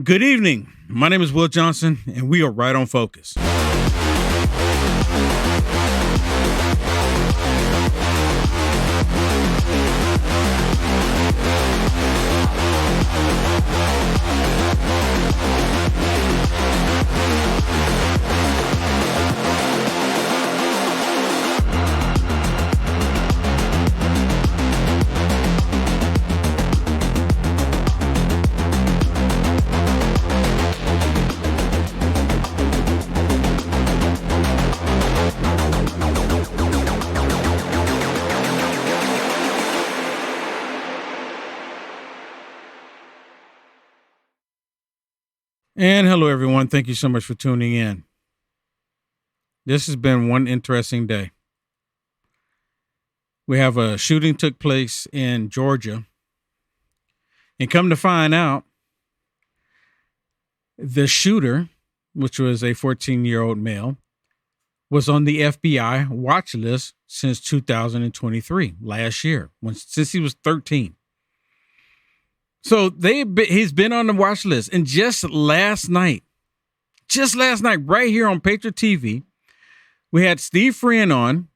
Good evening. My name is Will Johnson, and we are right on focus. And hello, everyone. Thank you so much for tuning in. This has been one interesting day. We have a shooting took place in Georgia. And come to find out, the shooter, which was a 14-year-old male, was on the FBI watch list since 2023, last year, since he was 13. So he's been on the watch list. And just last night, right here on Patriot TV, we had Steve Friend on,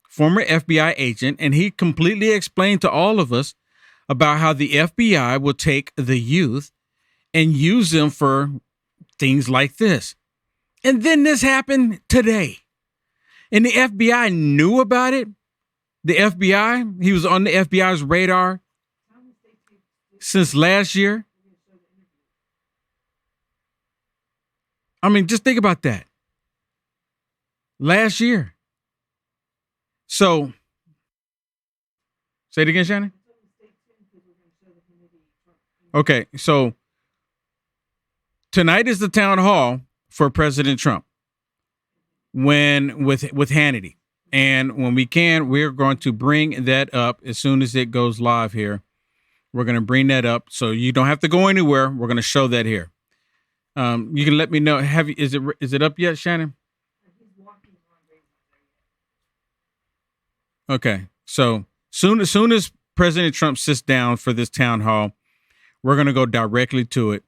former FBI agent, and he completely explained to all of us about how the FBI will take the youth and use them for things like this. And then this happened today. And the FBI knew about it. He was on the FBI's radar since last year. I mean, just think about that. Last year. So, say it again, Shannon. Okay, so tonight is the town hall for President Trump with Hannity. And when we can, we're going to bring that up as soon as it goes live here. We're going to bring that up, so you don't have to go anywhere. We're going to show that here. You can let me know. Is it up yet, Shannon? Okay. So soon as President Trump sits down for this town hall, we're going to go directly to it.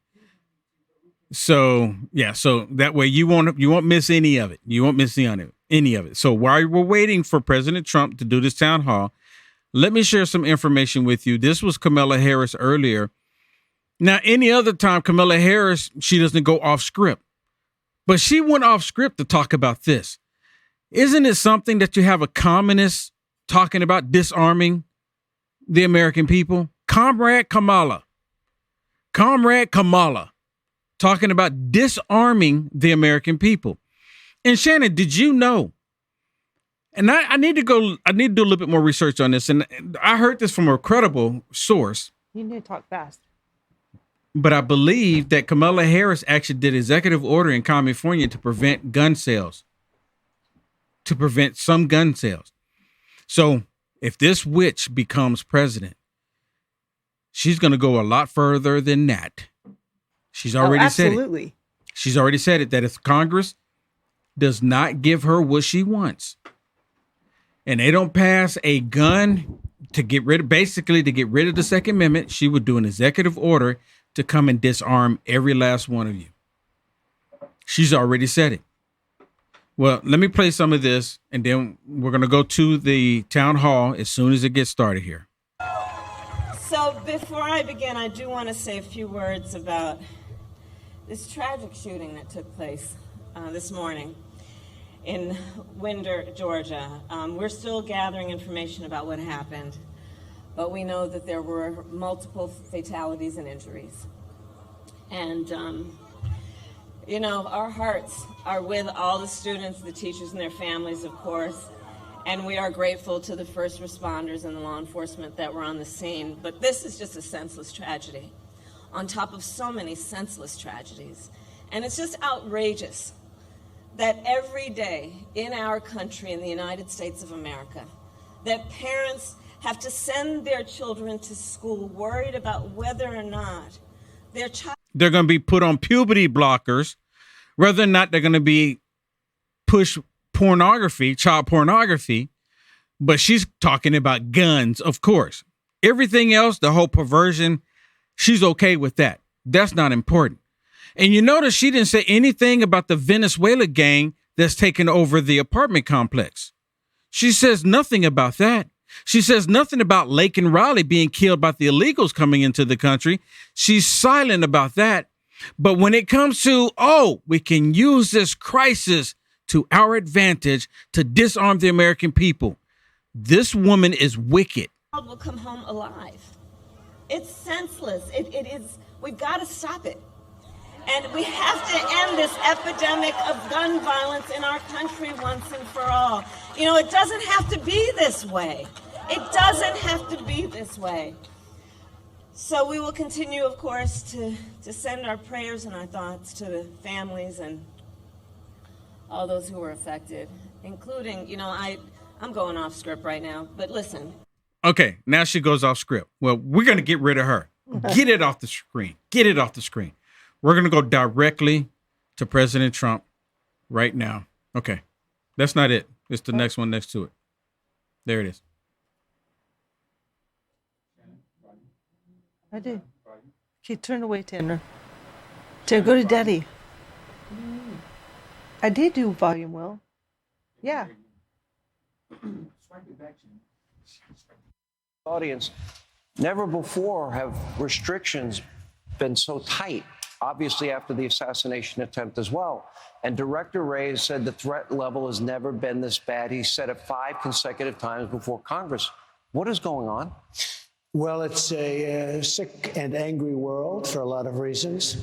So yeah. So that way you won't miss any of it. You won't miss any of it. So while we're waiting for President Trump to do this town hall, let me share some information with you. This was Kamala Harris earlier. Now, any other time, Kamala Harris, she doesn't go off script. But she went off script to talk about this. Isn't it something that you have a communist talking about disarming the American people? Comrade Kamala talking about disarming the American people. And Shannon, did you know? And I need to do a little bit more research on this. And I heard this from a credible source. You need to talk fast. But I believe that Kamala Harris actually did executive order in California to prevent some gun sales. So if this witch becomes president, she's going to go a lot further than that. She's already said it. Absolutely. She's already said it, that if Congress does not give her what she wants, and they don't pass a gun to get rid of the Second Amendment, she would do an executive order to come and disarm every last one of you. She's already said it. Well, let me play some of this, and then we're going to go to the town hall as soon as it gets started here. So before I begin, I do want to say a few words about this tragic shooting that took place this morning in Winder, Georgia. We're still gathering information about what happened, but we know that there were multiple fatalities and injuries. And, our hearts are with all the students, the teachers, and their families, of course. And we are grateful to the first responders and the law enforcement that were on the scene. But this is just a senseless tragedy on top of so many senseless tragedies. And it's just outrageous that every day in our country, in the United States of America, that parents have to send their children to school worried about whether or not their child... They're going to be put on puberty blockers, whether or not they're going to be pushed child pornography. But she's talking about guns, of course. Everything else, the whole perversion, she's okay with that. That's not important. And you notice she didn't say anything about the Venezuela gang that's taken over the apartment complex. She says nothing about that. She says nothing about Lake and Raleigh being killed by the illegals coming into the country. She's silent about that. But when it comes to, we can use this crisis to our advantage to disarm the American people, this woman is wicked. Will come home alive. It's senseless. It is. We've got to stop it. And we have to end this epidemic of gun violence in our country once and for all. You know, it doesn't have to be this way. It doesn't have to be this way. So we will continue, of course, to send our prayers and our thoughts to the families and all those who were affected, including, I'm going off script right now, but listen. Okay, now she goes off script. Well, we're going to get rid of her. Get it off the screen. Get it off the screen. We're going to go directly to President Trump right now. Okay, that's not it. It's the next one next to it. There it is. I did. She turned away, Tanner. Tanner, go to Daddy. I did do volume well. Yeah. Audience, never before have restrictions been so tight, obviously after the assassination attempt as well. And Director Reyes said the threat level has never been this bad. He said it 5 consecutive times before Congress. What is going on? Well, it's a sick and angry world for a lot of reasons.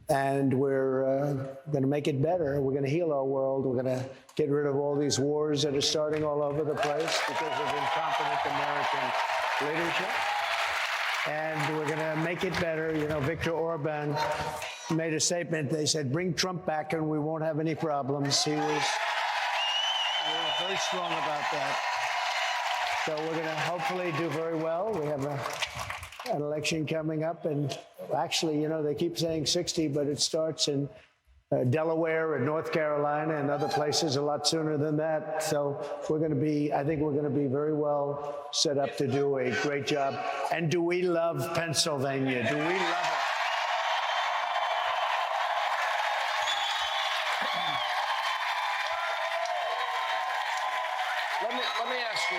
And we're going to make it better. We're going to heal our world. We're going to get rid of all these wars that are starting all over the place because of incompetent American leadership. And we're going to make it better. Viktor Orban made a statement. They said, bring Trump back and we won't have any problems. We were very strong about that. So we're going to hopefully do very well. We have an election coming up. And actually, they keep saying 60, but it starts in Delaware and North Carolina and other places a lot sooner than that. So I think we're going to be very well set up to do a great job. And do we love Pennsylvania? Do we love it? Let me ask you.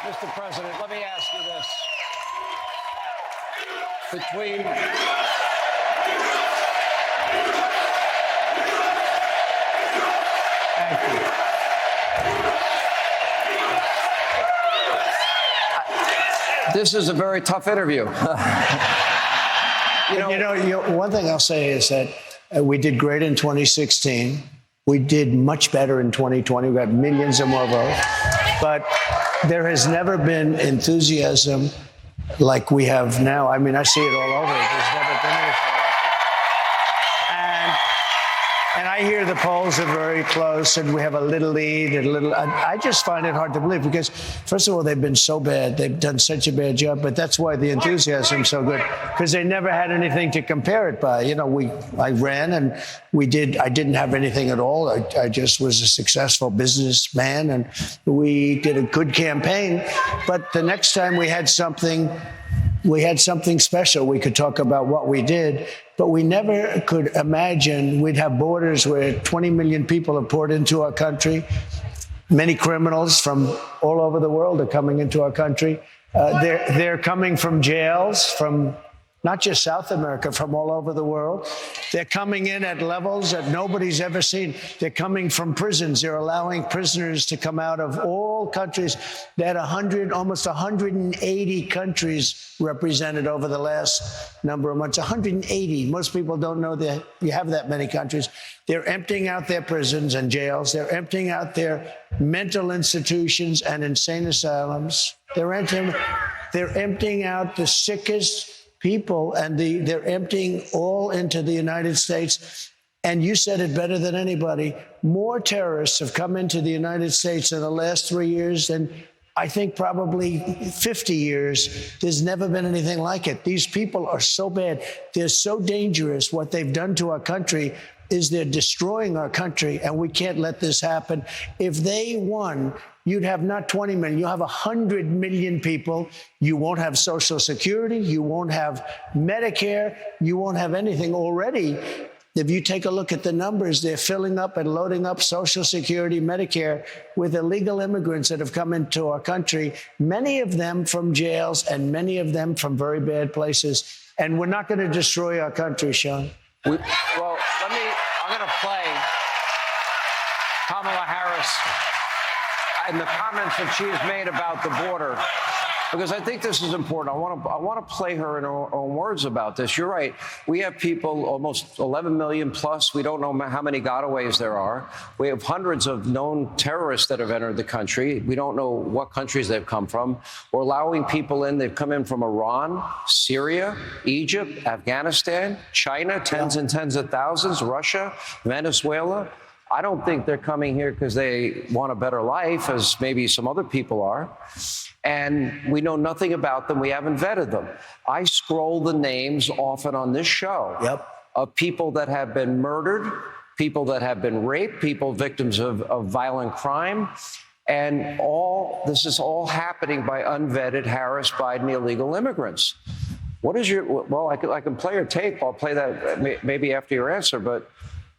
Mr. President, let me ask you this. Between Thank you. This is a very tough interview. One thing I'll say is that we did great in 2016. We did much better in 2020. We got millions of more votes. But there has never been enthusiasm like we have now. I mean, I see it all over. There's never been anything like it. And I hear the polls are very close and we have a little lead and I just find it hard to believe because, first of all, they've been so bad. They've done such a bad job, but that's why the enthusiasm is so good, because they never had anything to compare it by. I ran and I didn't have anything at all. I just was a successful businessman and we did a good campaign. But the next time we had something special. We could talk about what we did, but we never could imagine we'd have borders where 20 million people have poured into our country. Many criminals from all over the world are coming into our country. They're coming from jails, from not just South America, from all over the world. They're coming in at levels that nobody's ever seen. They're coming from prisons. They're allowing prisoners to come out of all countries. They had almost 180 countries represented over the last number of months. 180. Most people don't know that you have that many countries. They're emptying out their prisons and jails. They're emptying out their mental institutions and insane asylums. They're emptying out the sickest people, and they're emptying all into the United States. And you said it better than anybody. More terrorists have come into the United States in the last 3 years than I think probably 50 years. There's never been anything like it. These people are so bad. They're so dangerous. What they've done to our country, is they're destroying our country, and we can't let this happen. If they won, you'd have not 20 million, you'll have 100 million people. You won't have Social Security, you won't have Medicare, you won't have anything. Already, if you take a look at the numbers, they're filling up and loading up Social Security, Medicare with illegal immigrants that have come into our country, many of them from jails and many of them from very bad places. And we're not going to destroy our country, Sean. I'm going to play Kamala Harris and the comments that she has made about the border, because I think this is important. I want to play her in her own words about this. You're right. We have people, almost 11 million plus. We don't know how many gotaways there are. We have hundreds of known terrorists that have entered the country. We don't know what countries they've come from. We're allowing people in. They've come in from Iran, Syria, Egypt, Afghanistan, China, tens and tens of thousands, Russia, Venezuela. I don't think they're coming here because they want a better life, as maybe some other people are. And we know nothing about them. We haven't vetted them. I scroll the names often on this show of people that have been murdered, people that have been raped, people victims of violent crime. And this is all happening by unvetted Harris Biden illegal immigrants. What is I can play your tape. I'll play that maybe after your answer, but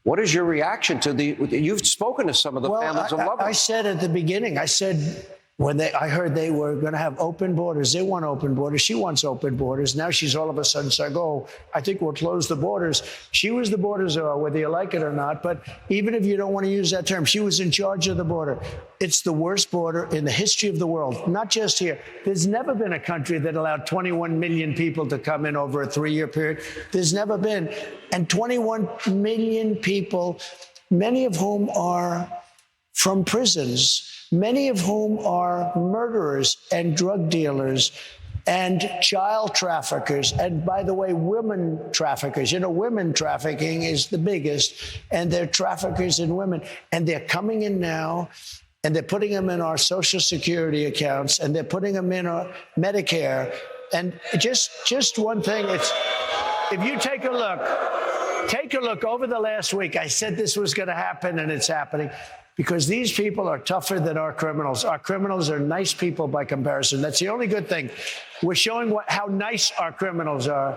what is your reaction to you've spoken to some of the families of loved ones. I said at the beginning, I heard they were going to have open borders. They want open borders. She wants open borders. Now she's all of a sudden saying, I think we'll close the borders. She was the border czar, whether you like it or not. But even if you don't want to use that term, she was in charge of the border. It's the worst border in the history of the world, not just here. There's never been a country that allowed 21 million people to come in over a 3-year period. There's never been. And 21 million people, many of whom are from prisons, many of whom are murderers and drug dealers and child traffickers. And by the way, women traffickers. Women trafficking is the biggest, and they're traffickers in women. And they're coming in now, and they're putting them in our Social Security accounts, and they're putting them in our Medicare. And just one thing, if you take a look over the last week, I said this was going to happen, and it's happening. Because these people are tougher than our criminals. Our criminals are nice people by comparison. That's the only good thing. We're showing how nice our criminals are.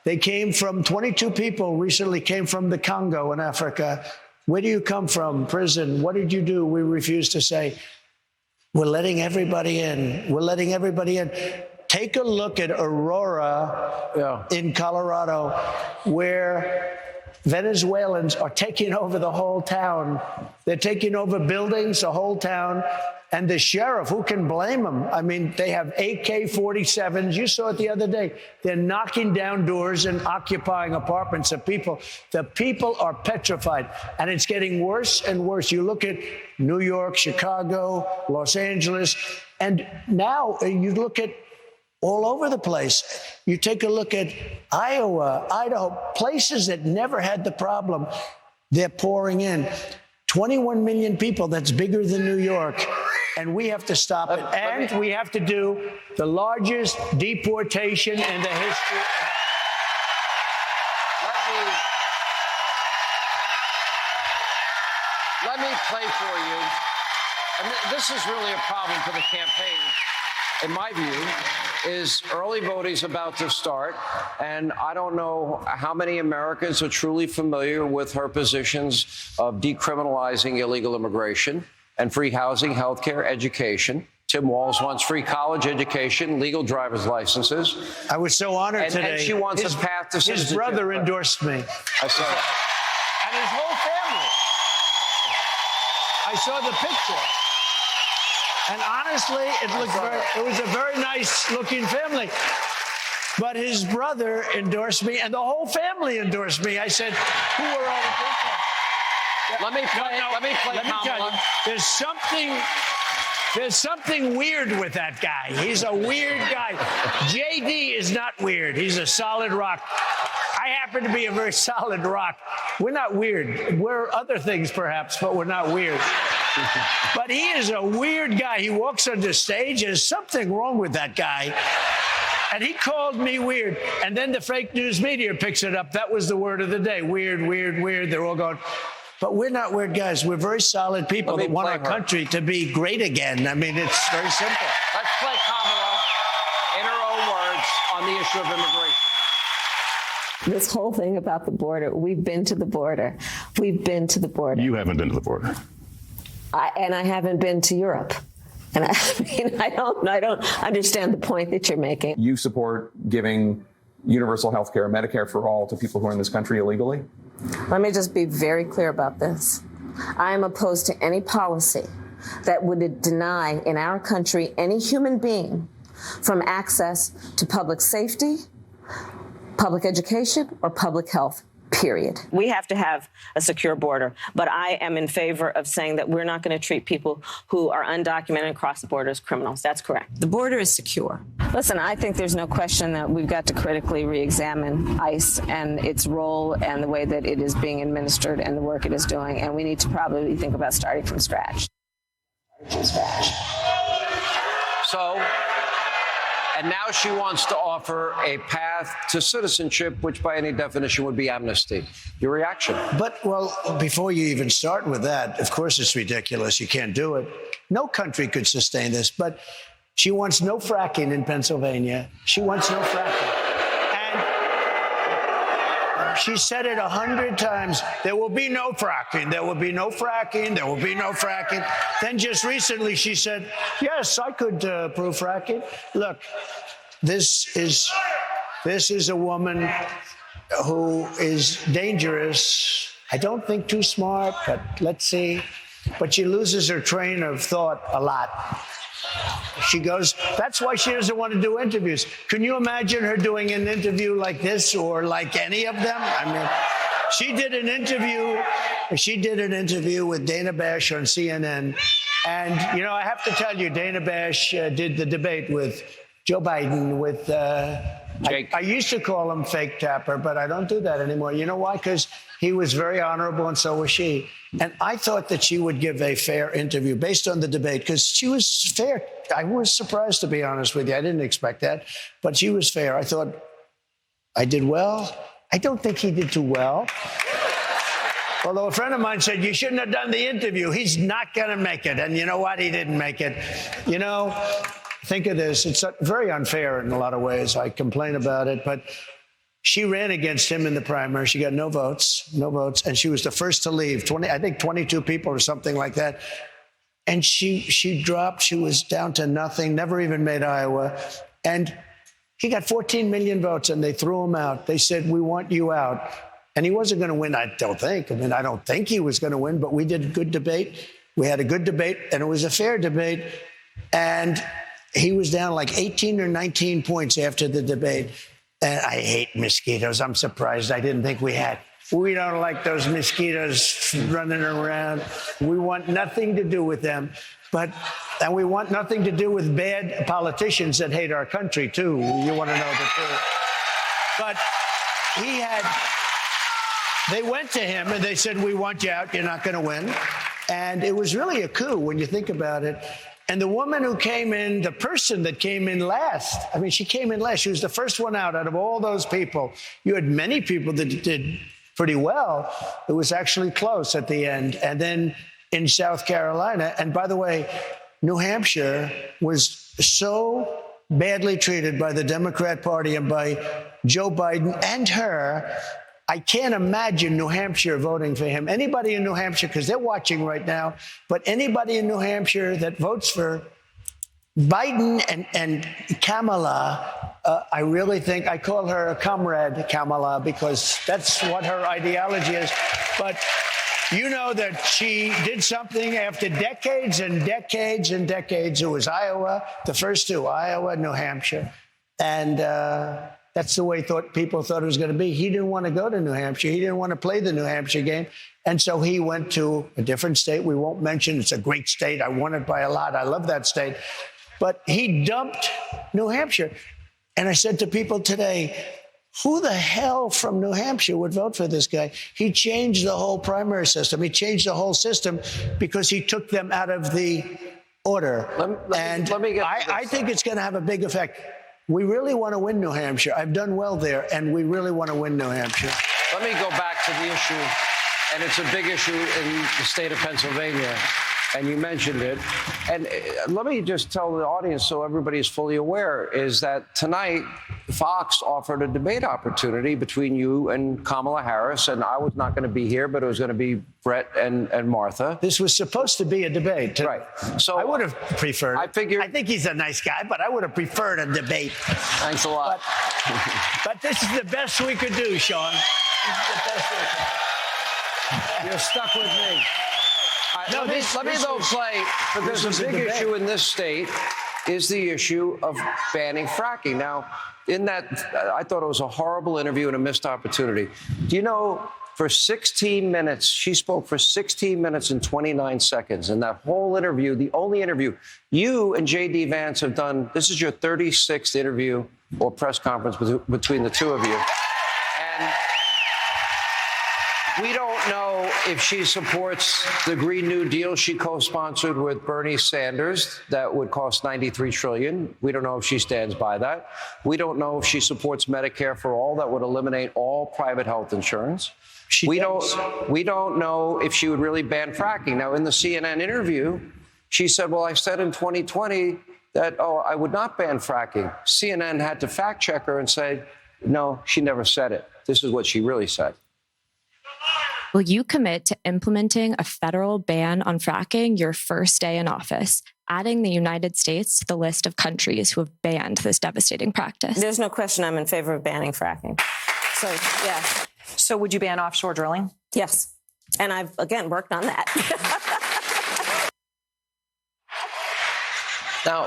They came from 22 people recently came from the Congo in Africa. Where do you come from? Prison. What did you do? We refuse to say. We're letting everybody in. We're letting everybody in. Take a look at Aurora in Colorado, where Venezuelans are taking over the whole town. They're taking over buildings, the whole town. And the sheriff, who can blame them? I mean, they have AK-47s. You saw it the other day. They're knocking down doors and occupying apartments of people. The people are petrified. And it's getting worse and worse. You look at New York, Chicago, Los Angeles, and now you look at all over the place. You take a look at Iowa, Idaho, places that never had the problem. They're pouring in. 21 million people, that's bigger than New York. And we have to stop it. And we have to do the largest deportation in the history of... Let me play for you. And this is really a problem for the campaign, in my view, is early voting's about to start, and I don't know how many Americans are truly familiar with her positions of decriminalizing illegal immigration and free housing, health care, education. Tim Walz wants free college education, legal driver's licenses. I was so honored today. And she wants a path to citizenship. His brother endorsed me. I saw it. And his whole family. I saw the picture. And honestly, it was a very nice looking family. But his brother endorsed me, and the whole family endorsed me. I said, who are all the people? Let me play Kamala. There's something weird with that guy. He's a weird guy. JD is not weird. He's a solid rock. I happen to be a very solid rock. We're not weird. We're other things, perhaps, but we're not weird. But he is a weird guy. He walks on the stage. There's something wrong with that guy. And he called me weird. And then the fake news media picks it up. That was the word of the day. Weird, weird, weird. They're all going, but we're not weird guys. We're very solid people that want our country to be great again. I mean, it's very simple. Let's play Kamala in her own words on the issue of immigration. This whole thing about the border, we've been to the border. We've been to the border. You haven't been to the border. And I haven't been to Europe. And I don't understand the point that you're making. You support giving universal health care, Medicare for all, to people who are in this country illegally? Let me just be very clear about this. I am opposed to any policy that would deny in our country any human being from access to public safety, public education, or public health, period. We have to have a secure border, but I am in favor of saying that we're not going to treat people who are undocumented and cross the border as criminals. That's correct. The border is secure. Listen, I think there's no question that we've got to critically re-examine ICE and its role and the way that it is being administered and the work it is doing, and we need to probably think about starting from scratch. So, and now she wants to offer a path to citizenship, which by any definition would be amnesty. Your reaction? But, well, before you even start with that, of course it's ridiculous. You can't do it. No country could sustain this. But she wants no fracking in Pennsylvania. She wants no fracking. And she said it 100 times. There will be no fracking. There will be no fracking. There will be no fracking. Then just recently she said, yes, I could approve fracking. Look, this is a woman who is dangerous. I don't think too smart, but let's see. But she loses her train of thought a lot. She goes, that's why she doesn't want to do interviews. Can you imagine her doing an interview like this or like any of them? I mean, she did an interview with Dana Bash on CNN. And, you know, I have to tell you, Dana Bash did the debate with Joe Biden with Jake. I used to call him Fake Tapper, but I don't do that anymore. You know why? Because he was very honorable and so was she. And I thought that she would give a fair interview based on the debate because she was fair. I was surprised, to be honest with you. I didn't expect that, but she was fair. I thought I did well. I don't think he did too well. Although a friend of mine said, you shouldn't have done the interview. He's not going to make it. And you know what? He didn't make it. You know, think of this. It's very unfair in a lot of ways. I complain about it, but she ran against him in the primary. She got no votes, and she was the first to leave. 22 people or something like that. And she dropped. She was down to nothing, never even made Iowa. And he got 14 million votes, and they threw him out. They said, we want you out. And he wasn't going to win, I don't think. I mean, I don't think he was going to win, but we did a good debate. We had a good debate, and it was a fair debate. And he was down like 18 or 19 points after the debate. And I hate mosquitoes. I'm surprised I didn't think we had. We don't like those mosquitoes running around. We want nothing to do with them. And we want nothing to do with bad politicians that hate our country, too. You want to know the truth. But they went to him and they said, we want you out. You're not going to win. And it was really a coup when you think about it. And the woman who came in, the person that came in last, I mean, she came in last. She was the first one out of all those people. You had many people that did pretty well. It was actually close at the end. And then in South Carolina, and by the way, New Hampshire was so badly treated by the Democrat Party and by Joe Biden and her. I can't imagine New Hampshire voting for him. Anybody in New Hampshire, because they're watching right now, but anybody in New Hampshire that votes for Biden and Kamala, I really think, I call her a comrade Kamala because that's what her ideology is. But you know that she did something after decades and decades and decades. It was Iowa, the first two, Iowa, New Hampshire. And that's the way people thought it was going to be. He didn't want to go to New Hampshire. He didn't want to play the New Hampshire game. And so he went to a different state. We won't mention. It's a great state. I won it by a lot. I love that state. But he dumped New Hampshire. And I said to people today, who the hell from New Hampshire would vote for this guy? He changed the whole primary system. He changed the whole system because he took them out of the order. I think it's going to have a big effect. We really want to win New Hampshire. I've done well there, and we really want to win New Hampshire. Let me go back to the issue, and it's a big issue in the state of Pennsylvania, and you mentioned it. And let me just tell the audience, so everybody is fully aware, is that tonight Fox offered a debate opportunity between you and Kamala Harris, and I was not going to be here, but it was going to be Brett and Martha. This was supposed to be a debate. Right. So I would have preferred. I think he's a nice guy, but I would have preferred a debate. Thanks a lot. But this is the best we could do, Sean. This is the best we could do. You're stuck with me. No, let me though play, but there's a big issue in this state is the issue of banning fracking. Now, in that, I thought it was a horrible interview and a missed opportunity. Do you know, for 16 minutes, she spoke for 16 minutes and 29 seconds. And that whole interview, the only interview, you and J.D. Vance have done, this is your 36th interview or press conference between the two of you. And we don't know if she supports the Green New Deal she co-sponsored with Bernie Sanders that would cost $93 trillion. We don't know if she stands by that. We don't know if she supports Medicare for all that would eliminate all private health insurance. We don't know if she would really ban fracking. Now, in the CNN interview, she said, well, I said in 2020 that, I would not ban fracking. CNN had to fact check her and say, no, she never said it. This is what she really said. Will you commit to implementing a federal ban on fracking your first day in office, adding the United States to the list of countries who have banned this devastating practice? There's no question I'm in favor of banning fracking. So, yes. So would you ban offshore drilling? Yes. And I've, again, worked on that. Now,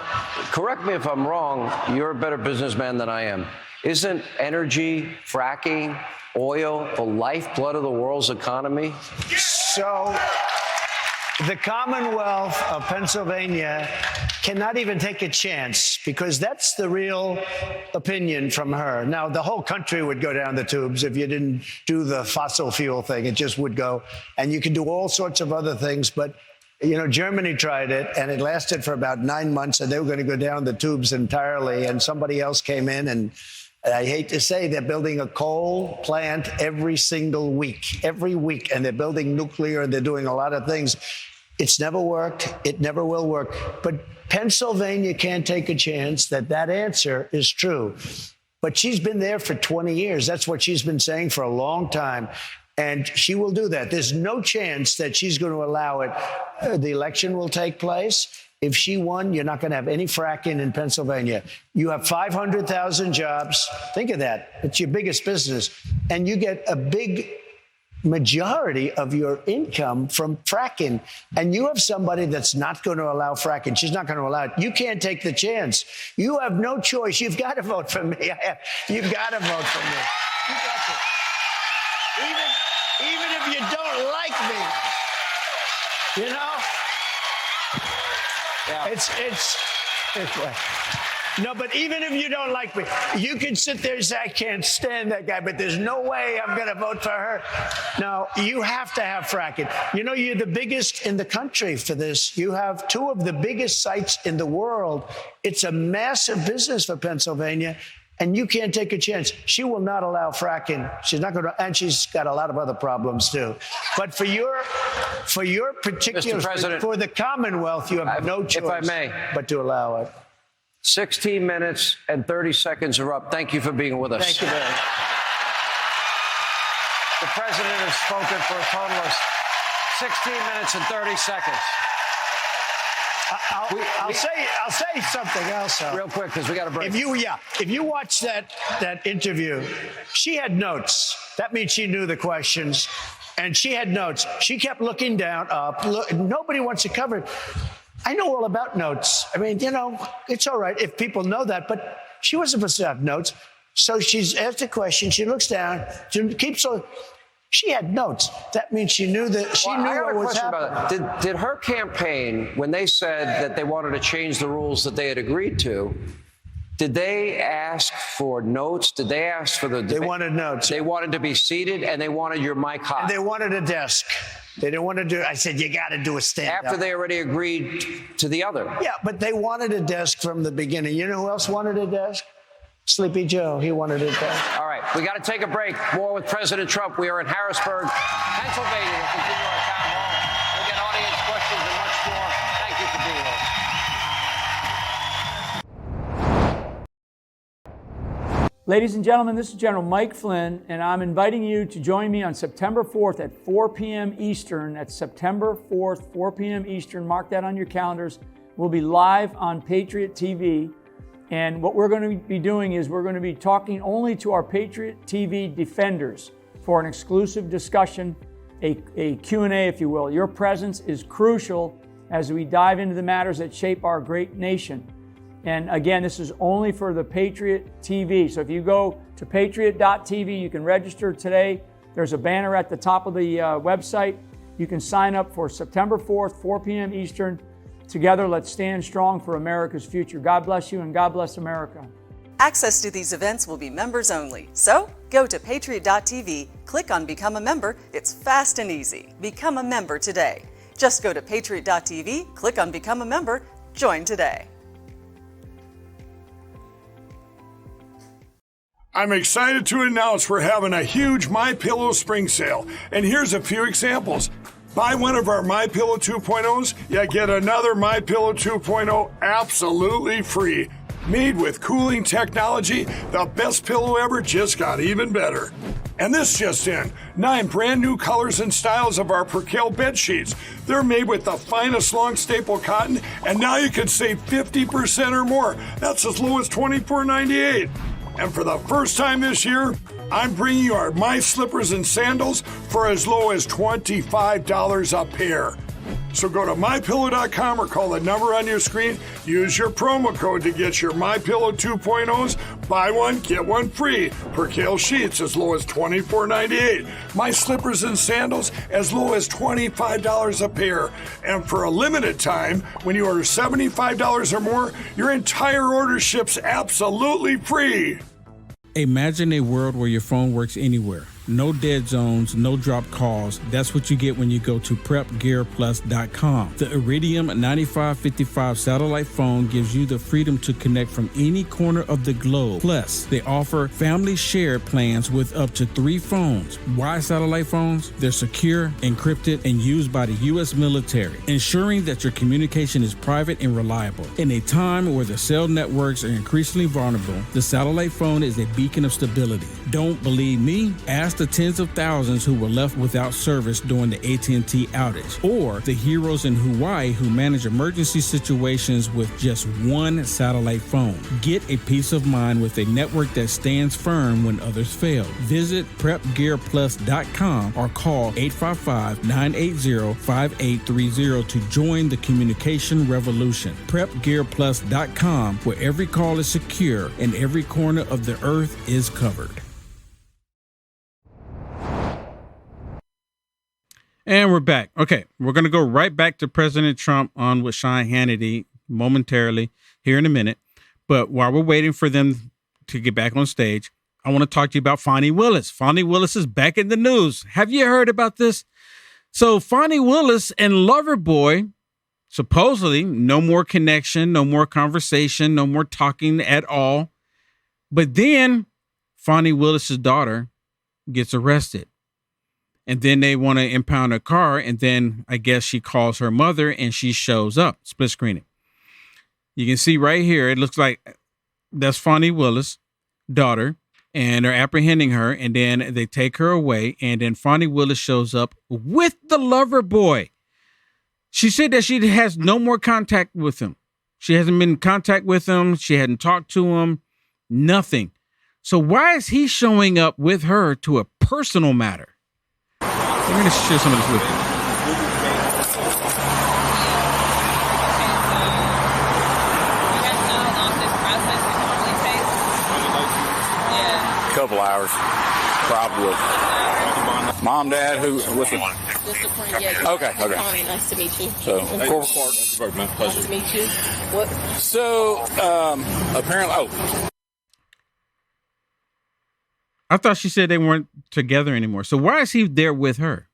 correct me if I'm wrong, you're a better businessman than I am. Isn't energy, fracking, oil, the lifeblood of the world's economy? So the Commonwealth of Pennsylvania cannot even take a chance because that's the real opinion from her. Now, the whole country would go down the tubes if you didn't do the fossil fuel thing. It just would go. And you can do all sorts of other things. But, you know, Germany tried it, and it lasted for about 9 months, and they were going to go down the tubes entirely. And somebody else came in, and I hate to say, they're building a coal plant every single week, and they're building nuclear, and they're doing a lot of things. It's never worked. It never will work. But Pennsylvania can't take a chance that that answer is true. But she's been there for 20 years. That's what she's been saying for a long time. And she will do that. There's no chance that she's going to allow it. The election will take place. If she won, you're not going to have any fracking in Pennsylvania. You have 500,000 jobs. Think of that. It's your biggest business. And you get a big majority of your income from fracking. And you have somebody that's not going to allow fracking. She's not going to allow it. You can't take the chance. You have no choice. You've got to vote for me. You've got to vote for me. You got to. Even if you don't like me, you know? Yeah. It's no, but even if you don't like me, you can sit there and say, I can't stand that guy, but there's no way I'm going to vote for her. No, you have to have fracking. You know, you're the biggest in the country for this. You have two of the biggest sites in the world. It's a massive business for Pennsylvania. And you can't take a chance. She will not allow fracking. She's not going to, and she's got a lot of other problems too. But for your particular, for the Commonwealth, you have no choice if I may, but to allow it. 16 minutes and 30 seconds are up. Thank you for being with us. Thank you very much. The president has spoken for a total of 16 minutes and 30 seconds. I'll say something else. Real quick, because we got a break. If you watch that interview, she had notes. That means she knew the questions, and she had notes. She kept looking down, up. Nobody wants to cover it. I know all about notes. I mean, you know, it's all right if people know that, but she wasn't supposed to have notes. So she's asked a question. She looks down. She keeps on. She had notes. That means she knew that she knew what was happening. Did her campaign, when they said that they wanted to change the rules that they had agreed to, did they ask for notes? Did they ask for the debate? They wanted notes. They wanted to be seated, and they wanted your mic hot. And they wanted a desk. They didn't want to do. I said, you got to do a stand-up. After they already agreed to the other. Yeah, but they wanted a desk from the beginning. You know who else wanted a desk? Sleepy Joe, he wanted it back. All right, we got to take a break. More with President Trump. We are in Harrisburg, Pennsylvania. We'll continue our town hall. We'll get audience questions and much more. Thank you for being with us. Ladies and gentlemen, this is General Mike Flynn, and I'm inviting you to join me on September 4th at 4 p.m. Eastern. That's September 4th, 4 p.m. Eastern. Mark that on your calendars. We'll be live on Patriot TV. And what we're going to be doing is we're going to be talking only to our Patriot TV defenders for an exclusive discussion, a Q&A, if you will. Your presence is crucial as we dive into the matters that shape our great nation. And again, this is only for the Patriot TV. So if you go to patriot.tv, you can register today. There's a banner at the top of the website. You can sign up for September 4th, 4 p.m. Eastern. Together, let's stand strong for America's future. God bless you and God bless America. Access to these events will be members only. So go to patriot.tv, click on Become a Member. It's fast and easy. Become a member today. Just go to patriot.tv, click on Become a Member, join today. I'm excited to announce we're having a huge MyPillow spring sale, and here's a few examples. Buy one of our MyPillow 2.0s, you get another MyPillow 2.0 absolutely free. Made with cooling technology, the best pillow ever just got even better. And this just in, 9 brand new colors and styles of our Percale bed sheets. They're made with the finest long staple cotton, and now you can save 50% or more. That's as low as $24.98. And for the first time this year, I'm bringing you our My Slippers and Sandals for as low as $25 a pair. So go to MyPillow.com or call the number on your screen. Use your promo code to get your MyPillow 2.0s. Buy one, get one free. Percale sheets as low as $24.98. My Slippers and Sandals as low as $25 a pair. And for a limited time, when you order $75 or more, your entire order ships absolutely free. Imagine a world where your phone works anywhere. No dead zones, no dropped calls. That's what you get when you go to PrepGearPlus.com. The Iridium 9555 satellite phone gives you the freedom to connect from any corner of the globe. Plus, they offer family shared plans with up to 3 phones. Why satellite phones? They're secure, encrypted, and used by the U.S. military, ensuring that your communication is private and reliable. In a time where the cell networks are increasingly vulnerable, the satellite phone is a beacon of stability. Don't believe me? Ask the tens of thousands who were left without service during the AT&T outage, or the heroes in Hawaii who manage emergency situations with just one satellite phone. Get a peace of mind with a network that stands firm when others fail. Visit PrepGearPlus.com or call 855-980-5830 to join the communication revolution. PrepGearPlus.com, where every call is secure and every corner of the earth is covered. And we're back. Okay, we're going to go right back to President Trump on with Sean Hannity momentarily here in a minute. But while we're waiting for them to get back on stage, I want to talk to you about Fani Willis. Fani Willis is back in the news. Have you heard about this? So Fani Willis and Loverboy, supposedly no more connection, no more conversation, no more talking at all. But then Fani Willis's daughter gets arrested. And then they want to impound her car. And then I guess she calls her mother and she shows up. Split screening. You can see right here, it looks like that's Fani Willis' daughter. And they're apprehending her. And then they take her away. And then Fani Willis shows up with the lover boy. She said that she has no more contact with him. She hasn't been in contact with him. She hadn't talked to him. Nothing. So why is he showing up with her to a personal matter? I'm going to share some of this with you. Couple hours, probably. Mom, Dad, who with the? Okay. Nice to meet you. So, Corporal Clark. Nice to meet you. What? So, apparently, I thought she said they weren't together anymore. So why is he there with her?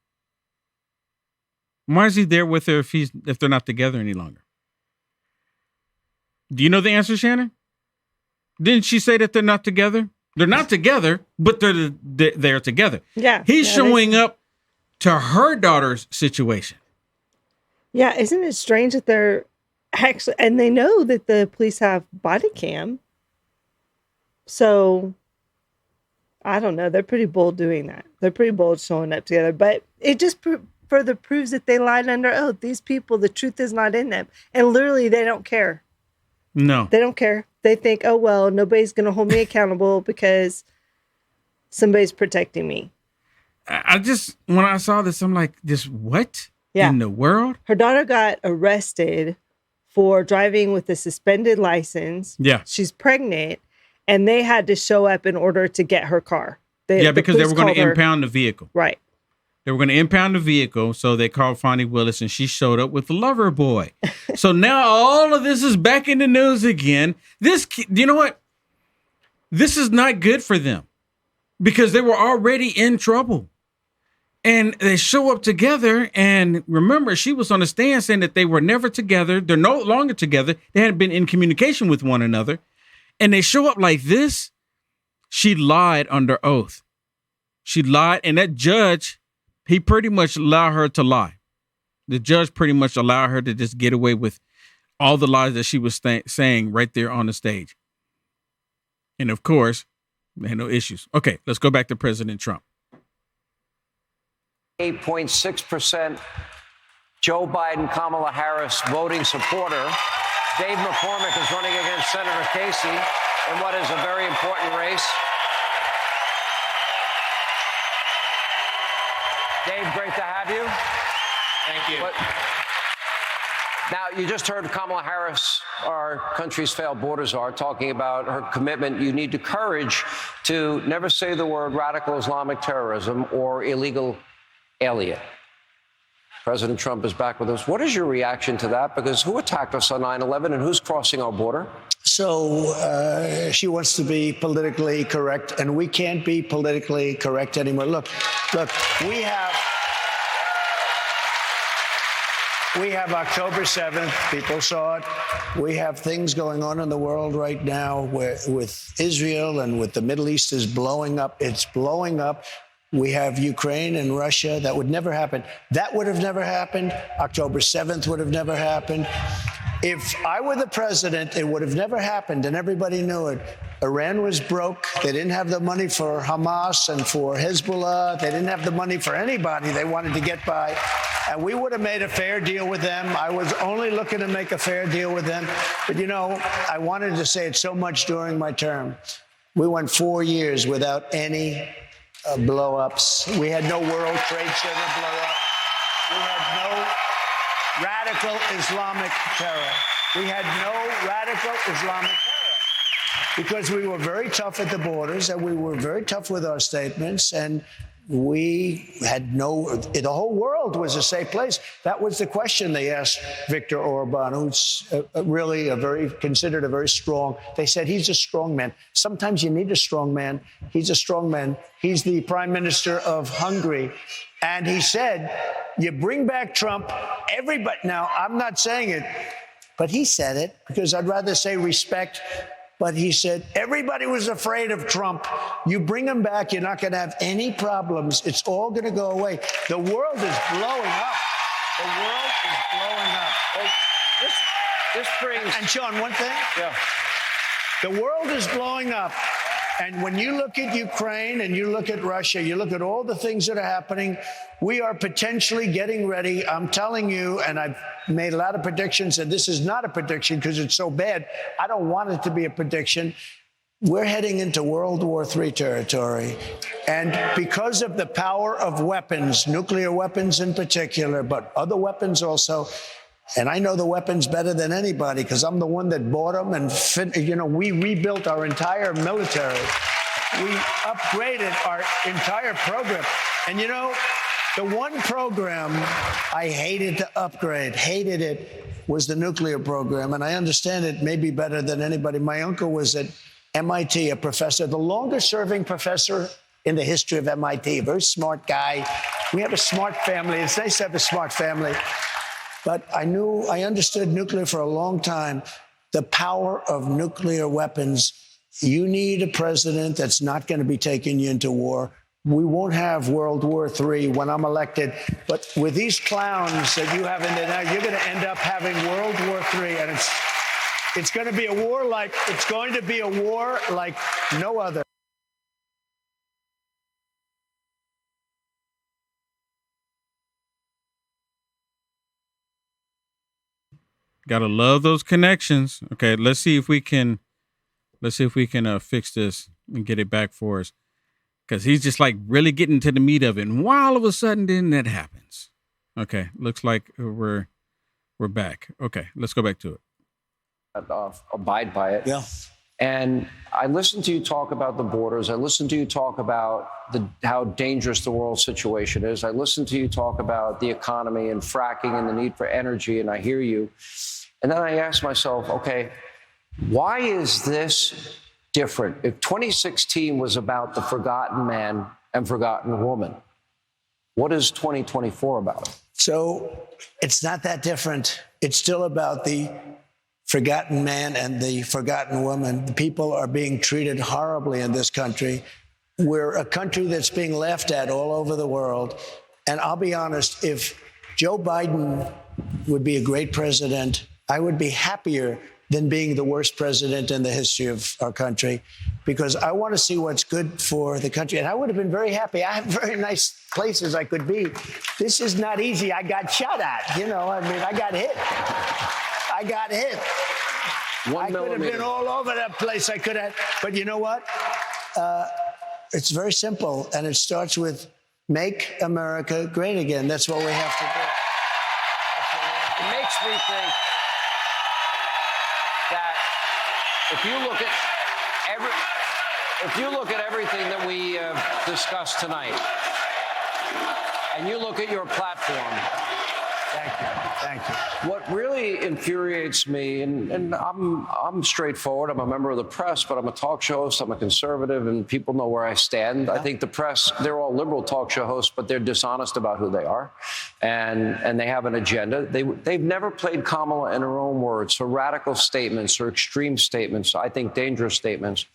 Why is he there with her if they're not together any longer? Do you know the answer, Shannon? Didn't she say that they're not together? They're not together, but they're together. Yeah. He's yeah, showing up to her daughter's situation. Yeah, isn't it strange that they're actually, and they know that the police have body cam. So, I don't know. They're pretty bold doing that. They're pretty bold showing up together. But it just further proves that they lied under oath. These people, the truth is not in them. And literally, they don't care. No. They don't care. They think, oh, well, nobody's going to hold me accountable because somebody's protecting me. I just, when I saw this, I'm like, this what in the world? Her daughter got arrested for driving with a suspended license. Yeah. She's pregnant, and they had to show up in order to get her car. Because they were going to impound the vehicle. Right. They were going to impound the vehicle, so they called Fonnie Willis, and she showed up with the lover boy. So now all of this is back in the news again. You know what? This is not good for them because they were already in trouble. And they show up together, and remember, she was on the stand saying that they were never together. They're no longer together. They hadn't been in communication with one another. And they show up like this. She lied under oath. She lied, and that judge, he pretty much allowed her to lie. The judge pretty much allowed her to just get away with all the lies that she was saying right there on the stage. And of course, they had no issues. Okay, let's go back to President Trump. 8.6% Joe Biden, Kamala Harris voting supporter. Dave McCormick is running against Senator Casey in what is a very important race. Dave, great to have you. Thank you. Now, you just heard Kamala Harris, our country's failed border czar, talking about her commitment. You need the courage to never say the word radical Islamic terrorism or illegal alien. President Trump is back with us. What is your reaction to that? Because who attacked us on 9/11 and who's crossing our border? So she wants to be politically correct, and we can't be politically correct anymore. Look, we have October 7th. People saw it. We have things going on in the world right now with Israel and with the Middle East is blowing up. It's blowing up. We have Ukraine and Russia. That would never happen. That would have never happened. October 7th would have never happened. If I were the president, it would have never happened, and everybody knew it. Iran was broke. They didn't have the money for Hamas and for Hezbollah. They didn't have the money for anybody. They wanted to get by. And we would have made a fair deal with them. I was only looking to make a fair deal with them. But, you know, I wanted to say it so much during my term. We went 4 years without any blow-ups. We had no World Trade Center blow-up. We had no radical Islamic terror. We had no radical Islamic terror because we were very tough at the borders and we were very tough with our statements, and we had the whole world was a safe place. That was the question they asked Viktor Orban, who's really considered a very strong. They said he's a strong man. Sometimes you need a strong man. He's a strong man. He's the prime minister of Hungary. And he said, you bring back Trump, everybody. Now, I'm not saying it, but he said it because I'd rather say respect. But he said, everybody was afraid of Trump. You bring him back, you're not going to have any problems. It's all going to go away. The world is blowing up. The world is blowing up. Well, this brings... And Sean, one thing? Yeah. The world is blowing up. And when you look at Ukraine and you look at Russia, you look at all the things that are happening, we are potentially getting ready. I'm telling you, and I've made a lot of predictions, and this is not a prediction because it's so bad. I don't want it to be a prediction. We're heading into World War III territory. And because of the power of weapons, nuclear weapons in particular, but other weapons also, and I know the weapons better than anybody because I'm the one that bought them and we rebuilt our entire military. We upgraded our entire program. And the one program I hated to upgrade, hated it, was the nuclear program. And I understand it maybe better than anybody. My uncle was at MIT, a professor, the longest serving professor in the history of MIT, a very smart guy. We have a smart family. It's nice to have a smart family. But I understood nuclear for a long time. The power of nuclear weapons You need a president that's not going to be taking you into war. We won't have World War III when I'm elected. But with these clowns that you have in there now, you're going to end up having World War III. And it's going to be a war like no other. Gotta love those connections. Okay, let's see if we can fix this and get it back for us. Because he's just like really getting to the meat of it. And all of a sudden, then that happens. Okay, looks like we're back. Okay, let's go back to it. Abide by it. Yeah. And I listened to you talk about the borders. I listened to you talk about how dangerous the world situation is. I listened to you talk about the economy and fracking and the need for energy, and I hear you. And then I ask myself, okay, why is this different? If 2016 was about the forgotten man and forgotten woman, what is 2024 about? So it's not that different. It's still about the forgotten man and the forgotten woman. The people are being treated horribly in this country. We're a country that's being laughed at all over the world. And I'll be honest, if Joe Biden would be a great president, I would be happier than being the worst president in the history of our country, because I want to see what's good for the country. And I would have been very happy. I have very nice places I could be. This is not easy. I got shot at, I got hit. I could have been all over that place. I could have, but you know what? It's very simple, and it starts with make America great again. That's what we have to do. It makes me think that if you look at everything that we discussed tonight, and you look at your platform. Thank you. What really infuriates me, and I'm straightforward. I'm a member of the press, but I'm a talk show host. I'm a conservative, and people know where I stand. I think the press, they're all liberal talk show hosts, but they're dishonest about who they are, and they have an agenda. They've never played Kamala in her own words, her radical statements, her extreme statements, I think dangerous statements.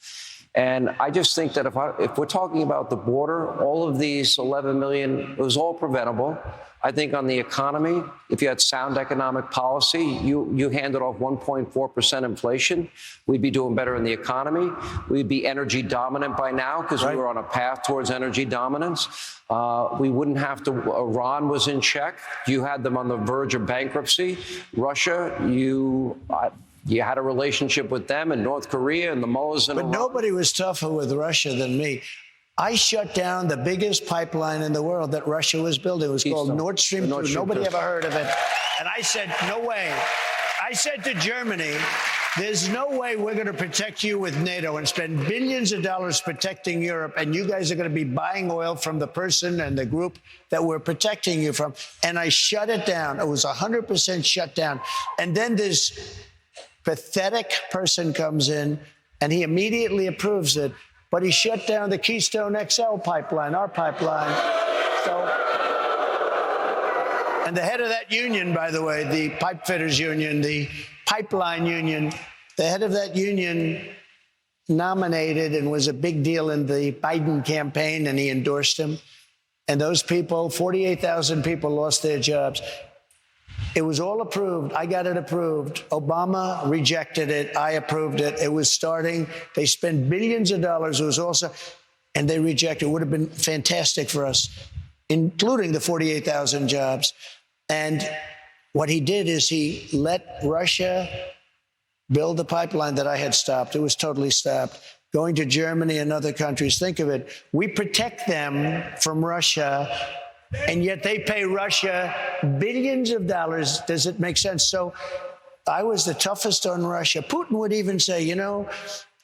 And I just think that if we're talking about the border, all of these 11 million, it was all preventable. I think on the economy, if you had sound economic policy, you handed off 1.4% inflation, we'd be doing better in the economy. We'd be energy dominant by now because we were on a path towards energy dominance. We wouldn't have to, Iran was in check. You had them on the verge of bankruptcy. Russia, you had a relationship with them, and North Korea and the mullahs in Iran. But nobody was tougher with Russia than me. I shut down the biggest pipeline in the world that Russia was building. It was called Nord Stream 2. Nobody ever heard of it. And I said, no way. I said to Germany, there's no way we're going to protect you with NATO and spend billions of dollars protecting Europe, and you guys are going to be buying oil from the person and the group that we're protecting you from. And I shut it down. It was 100% shut down. And then this pathetic person comes in, and he immediately approves it. But he shut down the Keystone XL pipeline, our pipeline. And the head of that union, by the way, the pipe fitters union, the pipeline union, the head of that union nominated and was a big deal in the Biden campaign, and he endorsed him. And those people, 48,000 people lost their jobs. It was all approved. I got it approved. Obama rejected it. I approved it. It was starting. They spent billions of dollars. It was also, and they rejected it. It would have been fantastic for us, including the 48,000 jobs. And what he did is he let Russia build the pipeline that I had stopped. It was totally stopped. Going to Germany and other countries. Think of it. We protect them from Russia, and yet they pay Russia billions of dollars. Does it make sense? So I was the toughest on Russia. Putin would even say,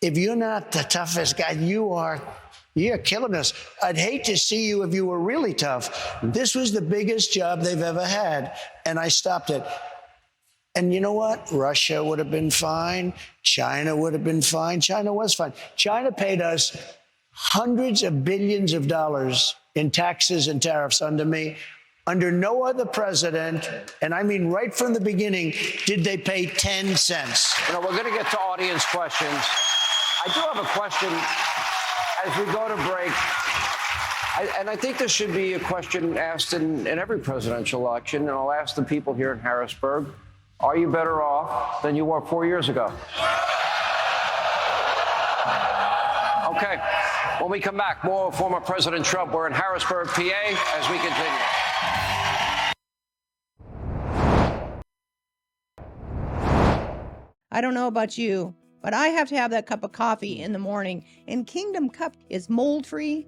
if you're not the toughest guy, you're killing us. I'd hate to see you if you were really tough. This was the biggest job they've ever had, and I stopped it. And you know what? Russia would have been fine. China would have been fine. China was fine. China paid us hundreds of billions of dollars in taxes and tariffs under me. Under no other president, and I mean right from the beginning, did they pay 10 cents. We're going to get to audience questions. I do have a question as we go to break. And I think this should be a question asked in every presidential election. And I'll ask the people here in Harrisburg, are you better off than you were 4 years ago? Okay. When we come back, more of former President Trump. We're in Harrisburg, PA, as we continue. I don't know about you, but I have to have that cup of coffee in the morning. And Kingdom Cup is mold-free,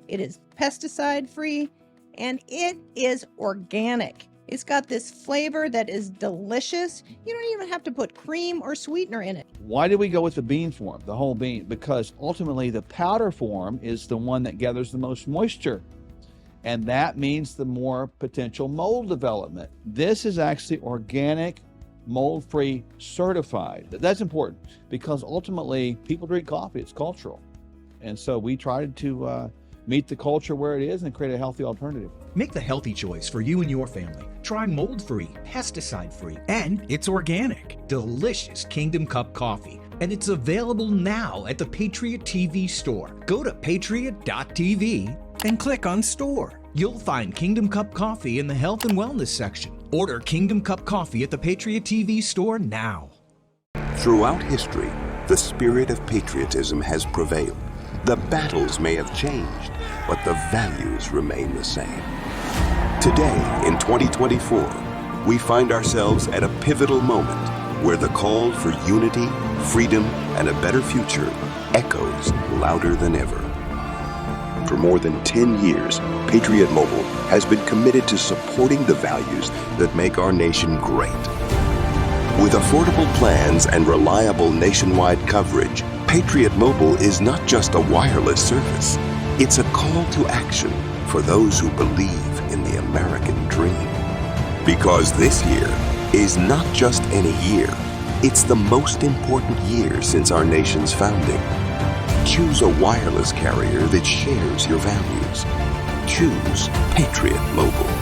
it is pesticide-free, and it is organic. It's got this flavor that is delicious. You don't even have to put cream or sweetener in it. Why did we go with the bean form, the whole bean? Because ultimately the powder form is the one that gathers the most moisture. And that means the more potential mold development. This is actually organic, mold-free, certified. That's important because ultimately people drink coffee, it's cultural. And so we tried to meet the culture where it is and create a healthy alternative. Make the healthy choice for you and your family. Try mold-free, pesticide-free, and it's organic. Delicious Kingdom Cup coffee. And it's available now at the Patriot TV store. Go to patriot.tv and click on store. You'll find Kingdom Cup coffee in the health and wellness section. Order Kingdom Cup coffee at the Patriot TV store now. Throughout history, the spirit of patriotism has prevailed. The battles may have changed, but the values remain the same. Today, in 2024, we find ourselves at a pivotal moment where the call for unity, freedom, and a better future echoes louder than ever. For more than 10 years, Patriot Mobile has been committed to supporting the values that make our nation great. With affordable plans and reliable nationwide coverage, Patriot Mobile is not just a wireless service. It's a call to action for those who believe in the American dream. Because this year is not just any year, it's the most important year since our nation's founding. Choose a wireless carrier that shares your values. Choose Patriot Mobile.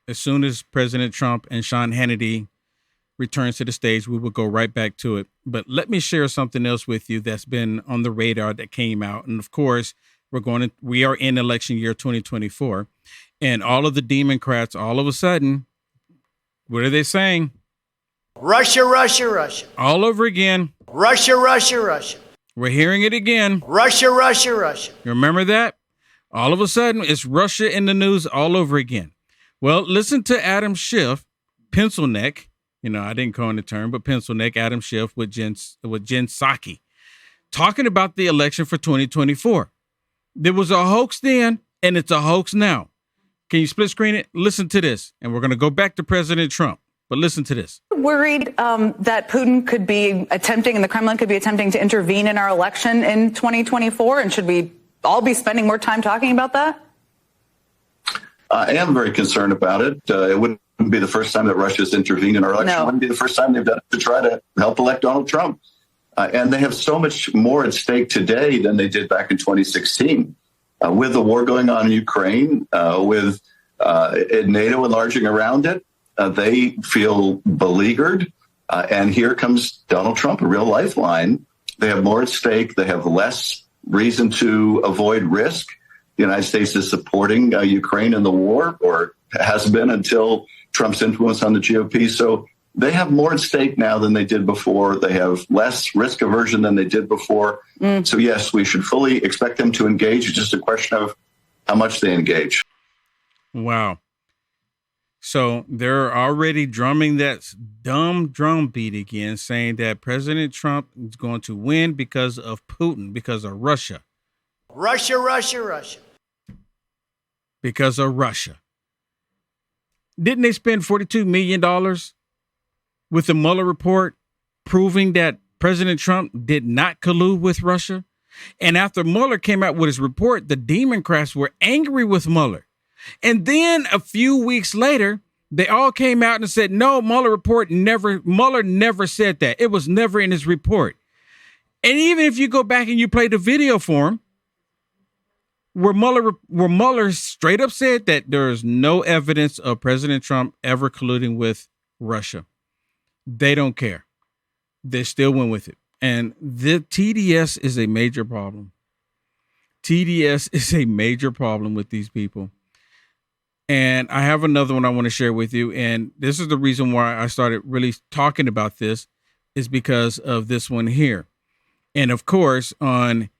As soon as President Trump and Sean Hannity returns to the stage, we will go right back to it. But let me share something else with you that's been on the radar that came out. And of course, we are in election year 2024, and all of the Democrats, all of a sudden, what are they saying? Russia, Russia, Russia. All over again. Russia, Russia, Russia. We're hearing it again. Russia, Russia, Russia. You remember that? All of a sudden, it's Russia in the news all over again. Well, listen to Adam Schiff, pencil neck. You know, I didn't coin the term, but pencil neck Adam Schiff with Jen Psaki talking about the election for 2024. There was a hoax then, and it's a hoax now. Can you split screen it? Listen to this, and we're going to go back to President Trump, but listen to this. Worried that Putin could be attempting, and the Kremlin could be attempting to intervene in our election in 2024, and should we all be spending more time talking about that? I am very concerned about it. It wouldn't be the first time that Russia's intervened in our election. No. It wouldn't be the first time they've done it to try to help elect Donald Trump. And they have so much more at stake today than they did back in 2016. With the war going on in Ukraine, with NATO enlarging around it, they feel beleaguered. And here comes Donald Trump, a real lifeline. They have more at stake. They have less reason to avoid risk. The United States is supporting Ukraine in the war, or has been until Trump's influence on the GOP. So they have more at stake now than they did before. They have less risk aversion than they did before. So, yes, we should fully expect them to engage. It's just a question of how much they engage. Wow. So they're already drumming that dumb drum beat again, saying that President Trump is going to win because of Putin, because of Russia. Russia, Russia, Russia. Because of Russia. Didn't they spend $42 million with the Mueller report proving that President Trump did not collude with Russia? And after Mueller came out with his report, the Democrats were angry with Mueller. And then a few weeks later, they all came out and said, no, Mueller never said that. It was never in his report. And even if you go back and you play the video for him, where Mueller straight up said that there is no evidence of President Trump ever colluding with Russia. They don't care. They still went with it. And the TDS is a major problem. TDS is a major problem with these people. And I have another one I want to share with you. And this is the reason why I started really talking about this, is because of this one here. And of course, on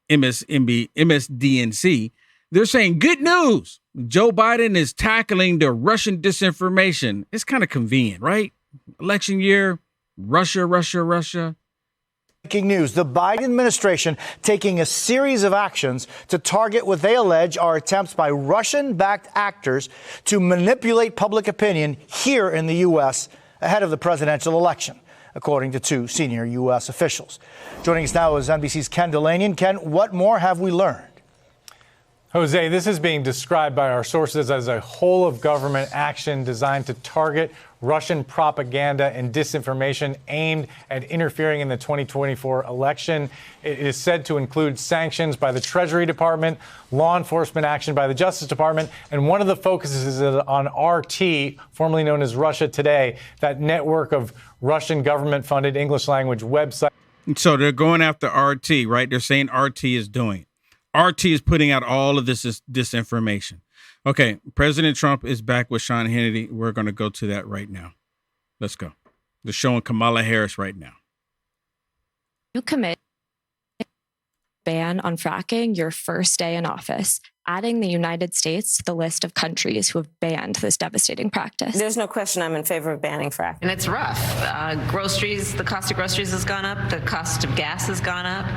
MSDNC, they're saying, good news. Joe Biden is tackling the Russian disinformation. It's kind of convenient, right? Election year, Russia. Breaking news, the Biden administration taking a series of actions to target what they allege are attempts by Russian-backed actors to manipulate public opinion here in the U.S. ahead of the presidential election, according to two senior U.S. officials. Joining us now is NBC's Ken Delanian. Ken, what more have we learned? Jose, this is being described by our sources as a whole-of-government action designed to target Russian propaganda and disinformation aimed at interfering in the 2024 election. It is said to include sanctions by the Treasury Department, law enforcement action by the Justice Department, and one of the focuses is on RT, formerly known as Russia Today, that network of Russian government-funded English-language websites. So they're going after RT, right? They're saying RT is doing it. RT is putting out all of this disinformation. Okay, President Trump is back with Sean Hannity. We're going to go to that right now. Let's go. They're showing Kamala Harris right now. You commit ban on fracking your first day in office, adding the United States to the list of countries who have banned this devastating practice. There's no question I'm in favor of banning fracking. And it's rough. Groceries, the cost of groceries has gone up. The cost of gas has gone up.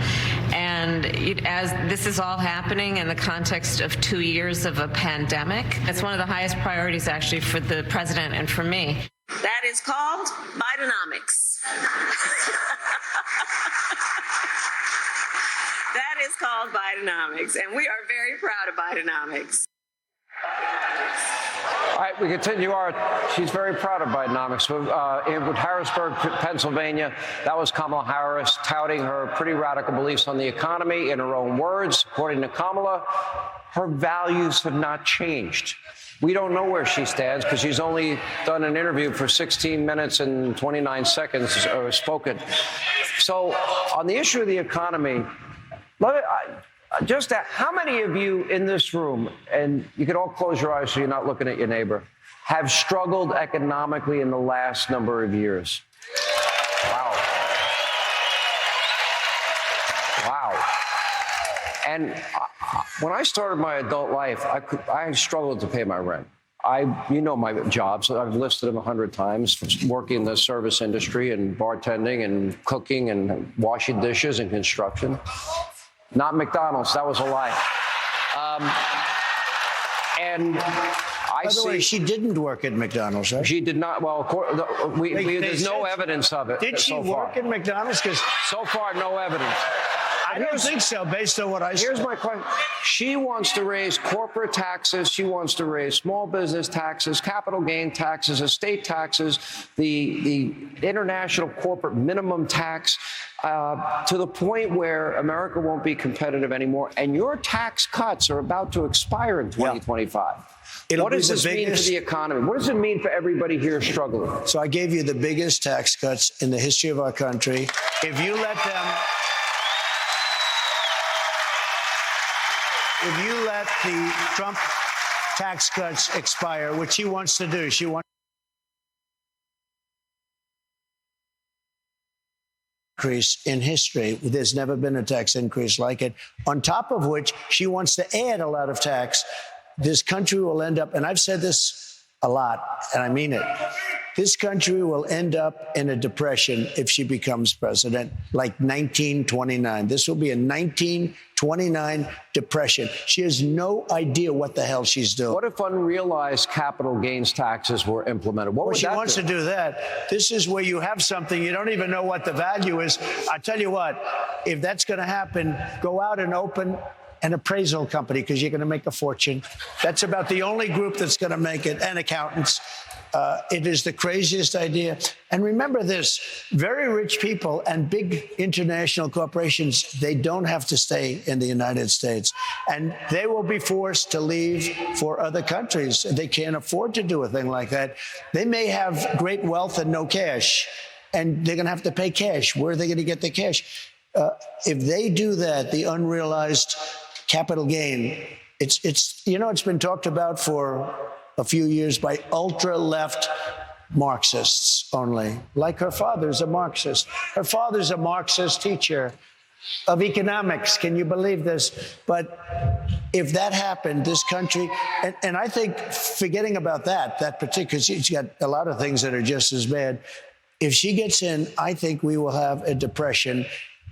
And as this is all happening in the context of 2 years of a pandemic, it's one of the highest priorities actually for the president and for me. That is called Bidenomics. That is called Bidenomics, and we are very proud of Bidenomics. All right, we continue she's very proud of Bidenomics. In Harrisburg, Pennsylvania, that was Kamala Harris touting her pretty radical beliefs on the economy. In her own words, according to Kamala, her values have not changed. We don't know where she stands because she's only done an interview for 16 minutes and 29 seconds spoken. So on the issue of the economy, just how many of you in this room, and you can all close your eyes so you're not looking at your neighbor, have struggled economically in the last number of years? Wow. And when I started my adult life, I struggled to pay my rent. You know my jobs. I've listed them 100 times, working in the service industry and bartending and cooking and washing dishes and construction. Not McDonald's. That was a lie. And by the way, she didn't work at McDonald's, right? She did not. Well, there's no evidence of it. Did she work at McDonald's? Because so far, no evidence. I don't think so, based on what I saw. Here's my question. She wants to raise corporate taxes. She wants to raise small business taxes, capital gain taxes, estate taxes, the international corporate minimum tax, to the point where America won't be competitive anymore. And your tax cuts are about to expire in 2025. What does this mean for the economy? What does it mean for everybody here struggling? So I gave you the biggest tax cuts in the history of our country. If you let the Trump tax cuts expire, which she wants to do, increase in history. There's never been a tax increase like it. On top of which, she wants to add a lot of tax. This country will end up, and I've said this a lot, and I mean it. This country will end up in a depression if she becomes president, like 1929. This will be a 1929 depression. She has no idea what the hell she's doing. What if unrealized capital gains taxes were implemented? What would she wants to do that. This is where you have something, you don't even know what the value is. I tell you what, if that's going to happen, go out and open an appraisal company because you're going to make a fortune. That's about the only group that's going to make it, and accountants. It is the craziest idea. And remember this, very rich people and big international corporations, they don't have to stay in the United States. And they will be forced to leave for other countries. They can't afford to do a thing like that. They may have great wealth and no cash, and they're going to have to pay cash. Where are they going to get the cash? If they do that, the unrealized capital gain, it's been talked about for a few years by ultra-left Marxists only, like her father's a Marxist. Her father's a Marxist teacher of economics. Can you believe this? But if that happened, this country, and I think forgetting about that particular, she's got a lot of things that are just as bad. If she gets in, I think we will have a depression,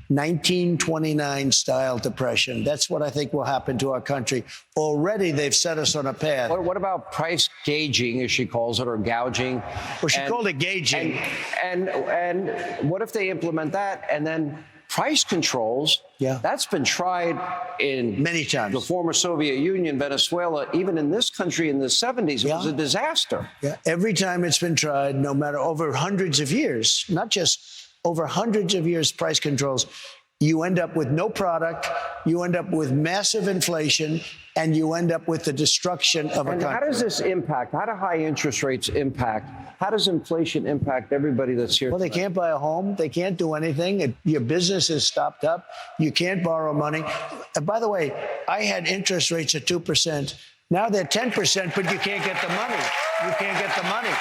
1929 style depression. That's what I think will happen to our country. Already they've set us on a path. What about price gauging, as she calls it, or gouging? Well, she called it gauging. And what if they implement that and then price controls? Yeah. That's been tried in many times. The former Soviet Union, Venezuela, even in this country in the 70s, it was a disaster. Yeah. Every time it's been tried, no matter over hundreds of years, not just over hundreds of years, price controls, you end up with no product, you end up with massive inflation, and you end up with the destruction of a country. How does this impact? How do high interest rates impact? How does inflation impact everybody that's here? Well, they can't buy a home. They can't do anything. Your business is stopped up. You can't borrow money. And by the way, I had interest rates at 2%. Now they're 10%, but you can't get the money. You can't get the money.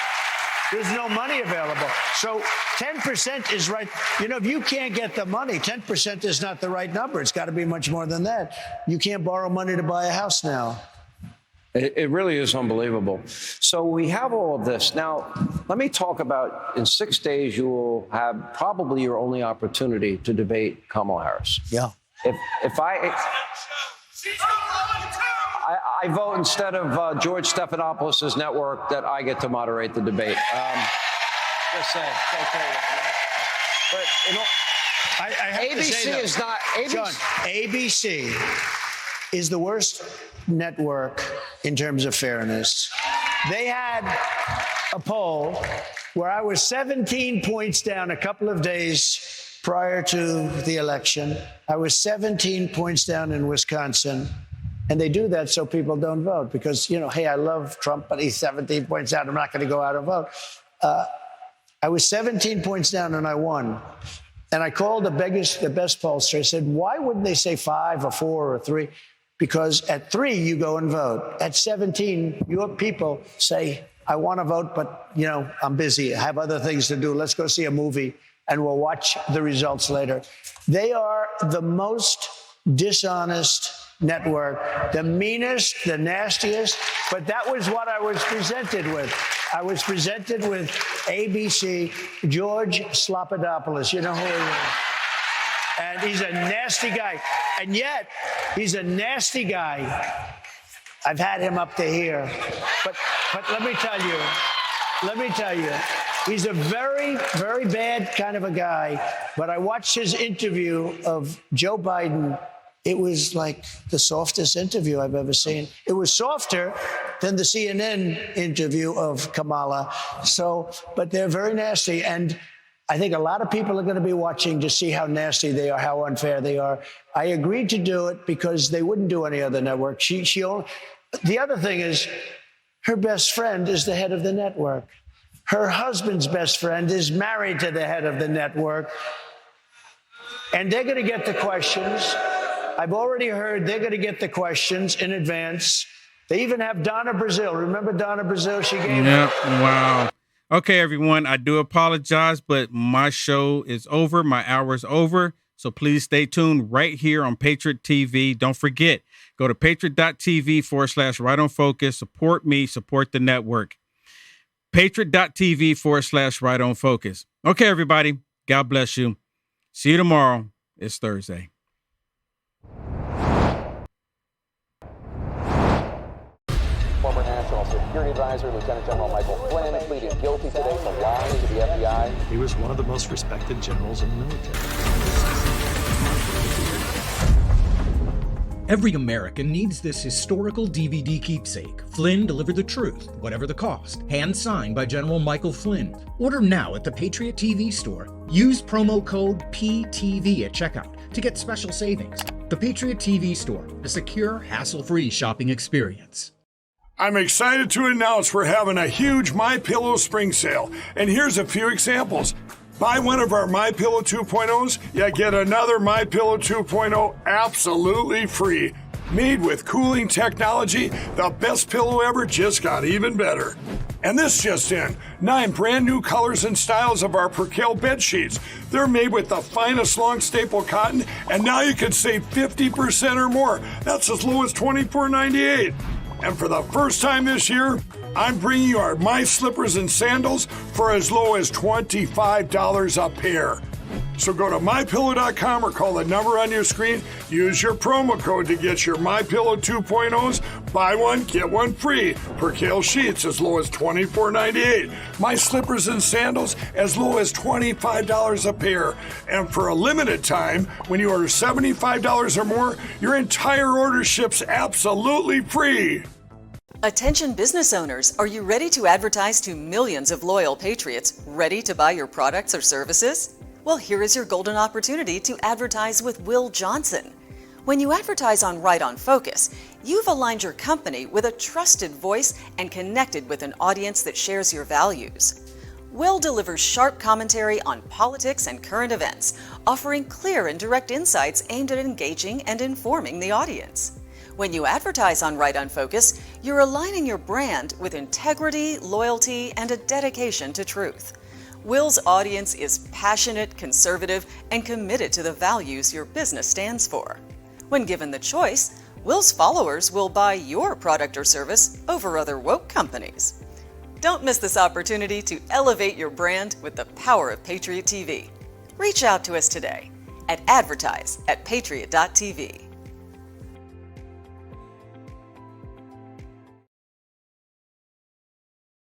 There's no money available. So 10% is right. If you can't get the money, 10% is not the right number. It's got to be much more than that. You can't borrow money to buy a house now. It really is unbelievable. So we have all of this. Now, let me talk about, in 6 days, you will have probably your only opportunity to debate Kamala Harris. Yeah. If I vote instead of George Stephanopoulos' network that I get to moderate the debate. Just saying. But I have to say, ABC is not. John, ABC is the worst network in terms of fairness. They had a poll where I was 17 points down a couple of days prior to the election. I was 17 points down in Wisconsin. And they do that so people don't vote because, hey, I love Trump, but he's 17 points down. I'm not going to go out and vote. I was 17 points down and I won. And I called the best pollster. I said, why wouldn't they say 5 or 4 or 3? Because at 3, you go and vote. At 17, your people say, I want to vote, but, I'm busy. I have other things to do. Let's go see a movie and we'll watch the results later. They are the most dishonest network, the meanest, the nastiest, but that was what I was presented with. I was presented with ABC, George Slopadopoulos. You know who he is? And he's a nasty guy. And yet, he's a nasty guy. I've had him up to here. But let me tell you, he's a very, very bad kind of a guy. But I watched his interview of Joe Biden. It was like the softest interview I've ever seen. It was softer than the CNN interview of Kamala. But they're very nasty. And I think a lot of people are going to be watching to see how nasty they are, how unfair they are. I agreed to do it because they wouldn't do any other network. The other thing is her best friend is the head of the network. Her husband's best friend is married to the head of the network. And they're going to get the questions. I've already heard they're going to get the questions in advance. They even have Donna Brazile. Remember Donna Brazile? She gave Yep. Wow. Okay, everyone. I do apologize, but my show is over. My hour is over. So please stay tuned right here on Patriot TV. Don't forget, go to patriot.tv/Right on Focus. Support me. Support the network. Patriot.tv/Right on Focus. Okay, everybody. God bless you. See you tomorrow. It's Thursday. Former National Security Advisor Lieutenant General Michael Flynn pleaded guilty today to lying to the FBI. He was one of the most respected generals in the military. Every American needs this historical DVD keepsake. Flynn delivered the truth, whatever the cost. Hand signed by General Michael Flynn. Order now at the Patriot TV store. Use promo code PTV at checkout to get special savings. The Patriot TV store, a secure, hassle-free shopping experience. I'm excited to announce we're having a huge MyPillow spring sale, and here's a few examples. Buy one of our MyPillow 2.0s, you get another MyPillow 2.0 absolutely free. Made with cooling technology, the best pillow ever just got even better. And this just in, 9 brand new colors and styles of our Percale bed sheets. They're made with the finest long staple cotton, and now you can save 50% or more. That's as low as $24.98. And for the first time this year, I'm bringing you our My Slippers and Sandals for as low as $25 a pair. So go to MyPillow.com or call the number on your screen. Use your promo code to get your MyPillow 2.0s. Buy one, get one free. Percale sheets as low as $24.98. My Slippers and Sandals as low as $25 a pair. And for a limited time, when you order $75 or more, your entire order ships absolutely free. Attention business owners, are you ready to advertise to millions of loyal patriots ready to buy your products or services? Well, here is your golden opportunity to advertise with Will Johnson. When you advertise on Right on Focus, you've aligned your company with a trusted voice and connected with an audience that shares your values. Will delivers sharp commentary on politics and current events, offering clear and direct insights aimed at engaging and informing the audience. When you advertise on Right on Focus, you're aligning your brand with integrity, loyalty, and a dedication to truth. Will's audience is passionate, conservative, and committed to the values your business stands for. When given the choice, Will's followers will buy your product or service over other woke companies. Don't miss this opportunity to elevate your brand with the power of Patriot TV. Reach out to us today at advertise@patriot.tv.